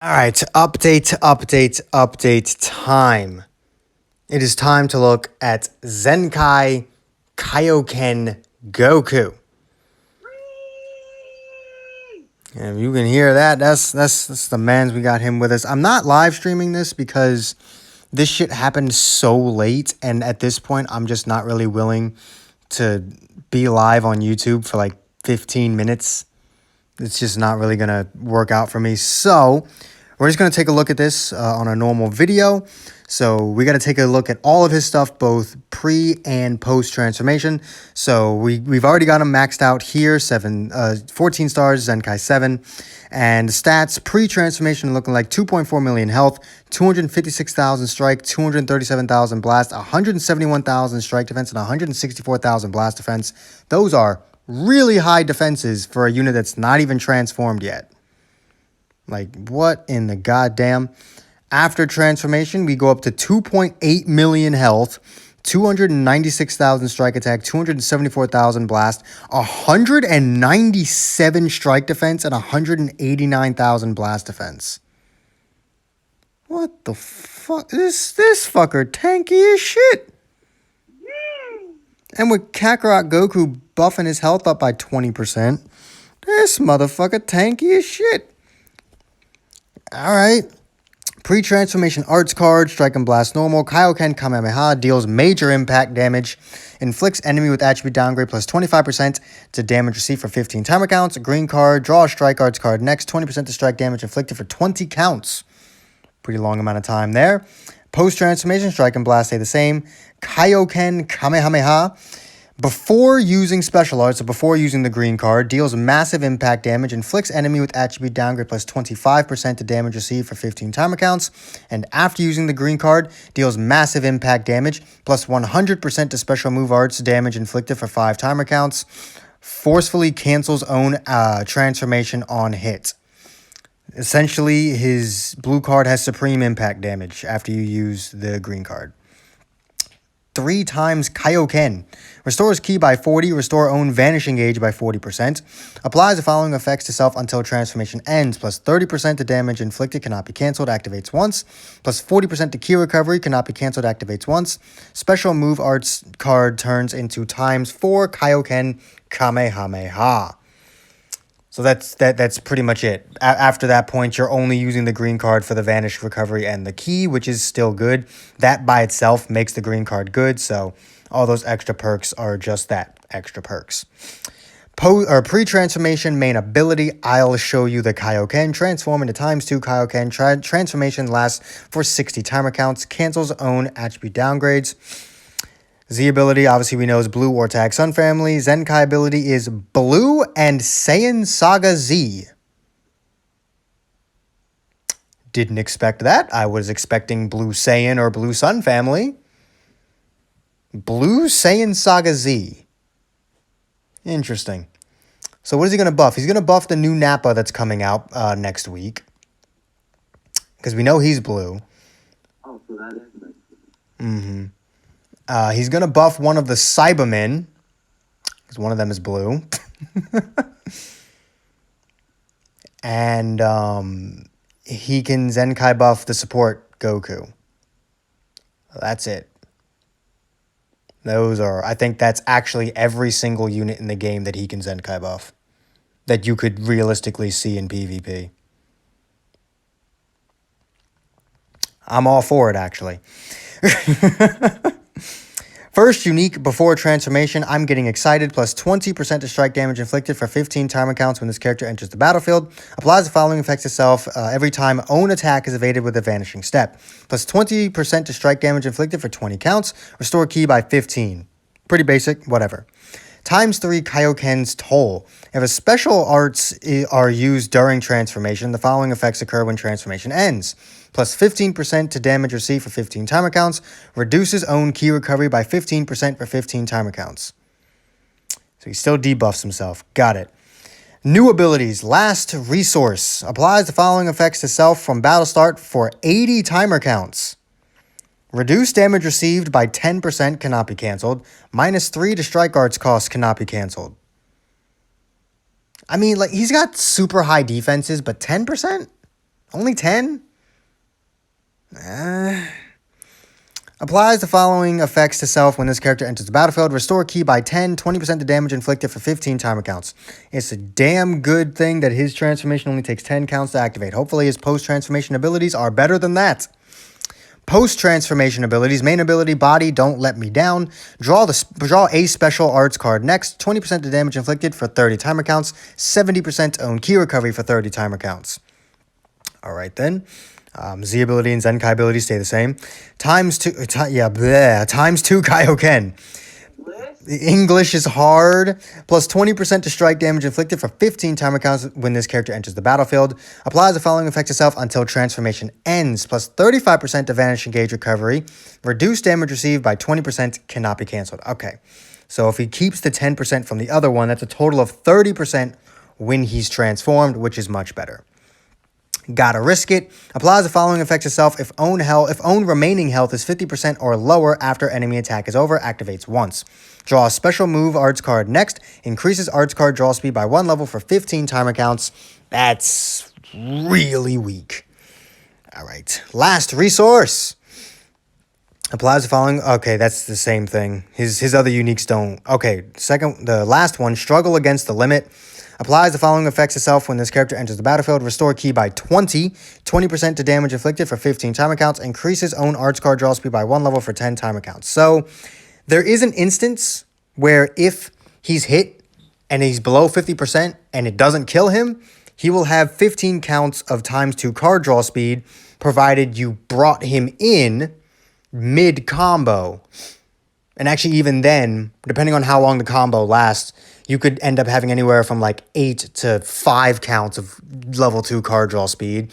All right, update time. It is time to look at Zenkai Kaioken Goku. And you can hear that. That's the man's. We got him with us. I'm not live streaming this because this shit happened so late, and at this point, I'm just not really willing to be live on YouTube for like 15 minutes. It's just not really gonna work out for me. So we're just going to take a look at this on a normal video. So we got to take a look at all of his stuff, both pre and post transformation. So we've already got him maxed out here, 14 stars, Zenkai 7. And stats, pre-transformation looking like 2.4 million health, 256,000 strike, 237,000 blast, 171,000 strike defense, and 164,000 blast defense. Those are really high defenses for a unit that's not even transformed yet. Like, what in the goddamn? After transformation, we go up to 2.8 million health, 296,000 strike attack, 274,000 blast, 197 strike defense, and 189,000 blast defense. What the fuck? This fucker tanky as shit. And with Kakarot Goku buffing his health up by 20%, this motherfucker tanky as shit. All right. Pre-transformation arts card, strike and blast normal. Kaioken Kamehameha deals major impact damage. Inflicts enemy with attribute downgrade plus 25% to damage received for 15 timer counts. Green card, draw a strike arts card next. 20% to strike damage inflicted for 20 counts. Pretty long amount of time there. Post-transformation, strike and blast stay the same. Kaioken Kamehameha. Before using special arts, so before using the green card, deals massive impact damage, inflicts enemy with attribute downgrade plus 25% to damage received for 15 timer counts, and after using the green card, deals massive impact damage plus 100% to special move arts damage inflicted for 5 timer counts, forcefully cancels own transformation on hit. Essentially, his blue card has supreme impact damage after you use the green card. 3 times Kaioken. Restores ki by 40, restore own vanishing age by 40%. Applies the following effects to self until transformation ends, plus 30% to damage inflicted, cannot be cancelled, activates once. Plus 40% to ki recovery, cannot be cancelled, activates once. Special move arts card turns into times 4 Kaioken Kamehameha. So that's pretty much it. After that point, you're only using the green card for the vanish recovery and the key, which is still good. That by itself makes the green card good, so all those extra perks are just that, extra perks. Pre-transformation main ability, I'll show you the Kaioken. Transform into times 2 Kaioken. Transformation lasts for 60 timer counts. Cancels own attribute downgrades. Z ability, obviously we know, is Blue or Tag Sun family. Zenkai ability is Blue and Saiyan Saga Z. Didn't expect that. I was expecting Blue Saiyan or Blue Sun family. Blue Saiyan Saga Z. Interesting. So what is he going to buff? He's going to buff the new Nappa that's coming out next week. Because we know he's blue. Oh, so that is nice. Mm-hmm. He's going to buff one of the Cybermen, because one of them is blue. And he can Zenkai buff the support Goku. That's it. I think that's actually every single unit in the game that he can Zenkai buff. That you could realistically see in PvP. I'm all for it, actually. First unique before transformation, I'm getting excited, plus 20% to strike damage inflicted for 15 timer counts when this character enters the battlefield. Applies the following effects itself every time own attack is evaded with a vanishing step. Plus 20% to strike damage inflicted for 20 counts. Restore ki by 15. Pretty basic, whatever. Times 3 Kaioken's Toll. If a special arts are used during transformation, the following effects occur when transformation ends. Plus 15% to damage received for 15 timer counts. Reduces own ki recovery by 15% for 15 timer counts. So he still debuffs himself. Got it. New abilities. Last Resource. Applies the following effects to self from battle start for 80 timer counts. Reduce damage received by 10% cannot be cancelled. -3 to strike arts cost cannot be cancelled. I mean, like, he's got super high defenses, but 10%? Only 10? Applies the following effects to self when this character enters the battlefield. Restore ki by 10, 20% the damage inflicted for 15 timer counts. It's a damn good thing that his transformation only takes 10 counts to activate. Hopefully his post-transformation abilities are better than that. Post-transformation abilities, main ability, body, don't let me down. Draw a special arts card next. 20% the damage inflicted for 30 timer counts. 70% own ki recovery for 30 timer counts. All right then. Z ability and Zenkai ability stay the same. Times 2 Kaioken. The English is hard. Plus 20% to strike damage inflicted for 15 timer counts when this character enters the battlefield. Applies the following effect to self until transformation ends. Plus 35% to vanish and gauge recovery. Reduced damage received by 20% cannot be canceled. Okay. So if he keeps the 10% from the other one, that's a total of 30% when he's transformed, which is much better. Gotta risk it. Applies the following effect to self if own remaining health is 50% or lower after enemy attack is over. Activates once. Draw a special move arts card next. Increases arts card draw speed by 1 level for 15 timer counts. That's really weak. All right. Last resource. Applies the following. Okay, that's the same thing. His other uniques don't. Okay, the last one. Struggle against the limit. Applies the following effects to self when this character enters the battlefield. Restore ki by 20% to damage inflicted for 15 timer counts. Increases own arts card draw speed by 1 level for 10 timer counts. So there is an instance where if he's hit and he's below 50% and it doesn't kill him, he will have 15 counts of ×2 card draw speed, provided you brought him in mid-combo. And actually, even then, depending on how long the combo lasts, you could end up having anywhere from like 8 to 5 counts of level 2 card draw speed,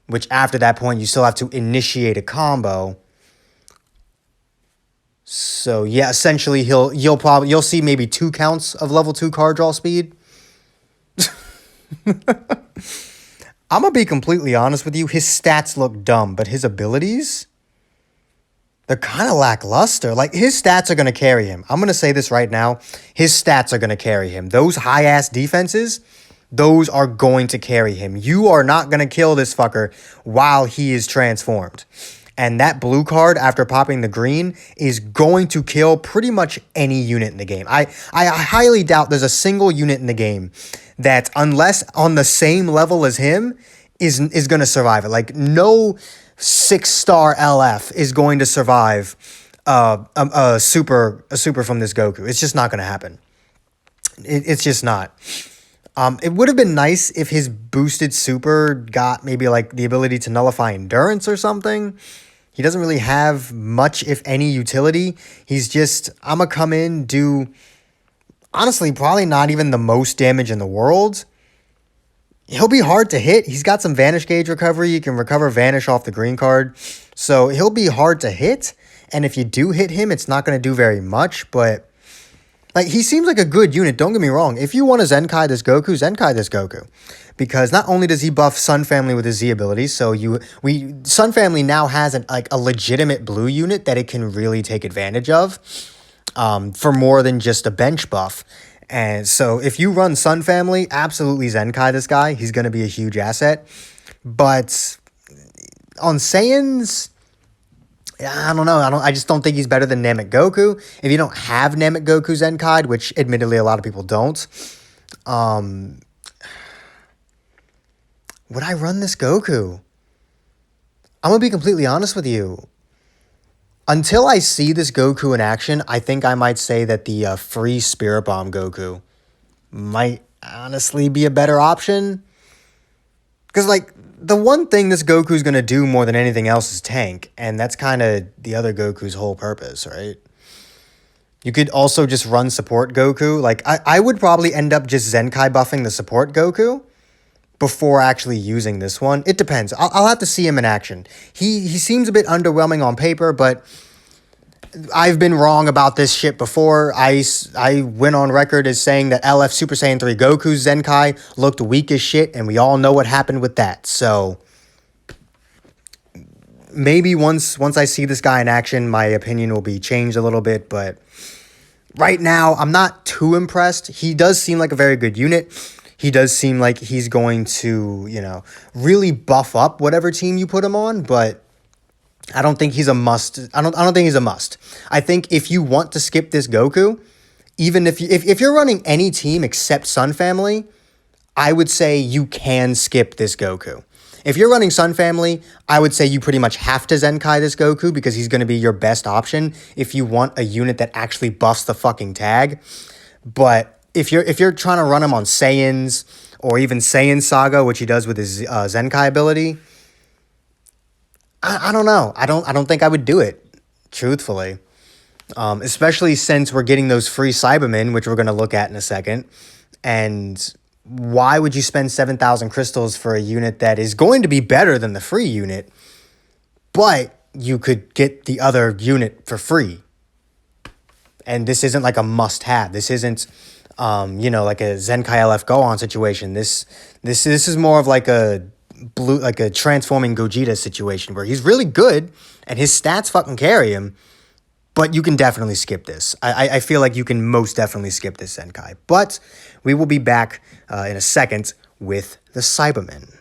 which after that point, you still have to initiate a combo. So yeah, essentially you'll see maybe 2 counts of level 2 card draw speed. I'm gonna be completely honest with you. His stats look dumb, but his abilities, they're kind of lackluster. Like, his stats are going to carry him. I'm going to say this right now. His stats are going to carry him. Those high-ass defenses, those are going to carry him. You are not going to kill this fucker while he is transformed. And that blue card, after popping the green, is going to kill pretty much any unit in the game. I highly doubt there's a single unit in the game that, unless on the same level as him, is going to survive it. Like, no 6-star LF is going to survive a super from this Goku. It's just not going to happen. It's just not. It would have been nice if his boosted super got maybe like the ability to nullify endurance or something. He doesn't really have much, if any, utility. He's just, I'm going to come in, do, honestly, probably not even the most damage in the world. He'll be hard to hit. He's got some Vanish Gauge recovery. You can recover Vanish off the green card. So he'll be hard to hit. And if you do hit him, it's not going to do very much. But like, he seems like a good unit. Don't get me wrong. If you want to Zenkai this Goku, Zenkai this Goku. Because not only does he buff Sun Family with his Z abilities, so Sun Family now has a legitimate blue unit that it can really take advantage of for more than just a bench buff. And so if you run Sun Family, absolutely Zenkai this guy. He's going to be a huge asset. But on Saiyans, I don't know. I just don't think he's better than Namek Goku. If you don't have Namek Goku Zenkai, which admittedly a lot of people don't, would I run this Goku? I'm going to be completely honest with you. Until I see this Goku in action, I think I might say that the free Spirit Bomb Goku might honestly be a better option. Because, like, the one thing this Goku's going to do more than anything else is tank. And that's kind of the other Goku's whole purpose, right? You could also just run support Goku. Like, I would probably end up just Zenkai buffing the support Goku before actually using this one. It depends. I'll have to see him in action. He seems a bit underwhelming on paper, but I've been wrong about this shit before. I went on record as saying that LF Super Saiyan 3 Goku's Zenkai looked weak as shit, and we all know what happened with that. So maybe once I see this guy in action, my opinion will be changed a little bit, but right now I'm not too impressed. He does seem like a very good unit. he does seem like he's going to, really buff up whatever team you put him on, but I don't think he's a must. I don't think he's a must. I think if you want to skip this Goku, even if you're running any team except Sun Family, I would say you can skip this Goku. If you're running Sun Family, I would say you pretty much have to Zenkai this Goku because he's going to be your best option if you want a unit that actually buffs the fucking tag. But if you're trying to run him on Saiyans or even Saiyan Saga, which he does with his Zenkai ability, I don't know. I don't think I would do it, truthfully. Especially since we're getting those free Cybermen, which we're going to look at in a second. And why would you spend 7,000 crystals for a unit that is going to be better than the free unit, but you could get the other unit for free? And this isn't like a must-have. This isn't, like a Zenkai LF Gohan situation. This is more of like a transforming Gogeta situation where he's really good and his stats fucking carry him. But you can definitely skip this. I feel like you can most definitely skip this Zenkai. But we will be back in a second with the Cybermen.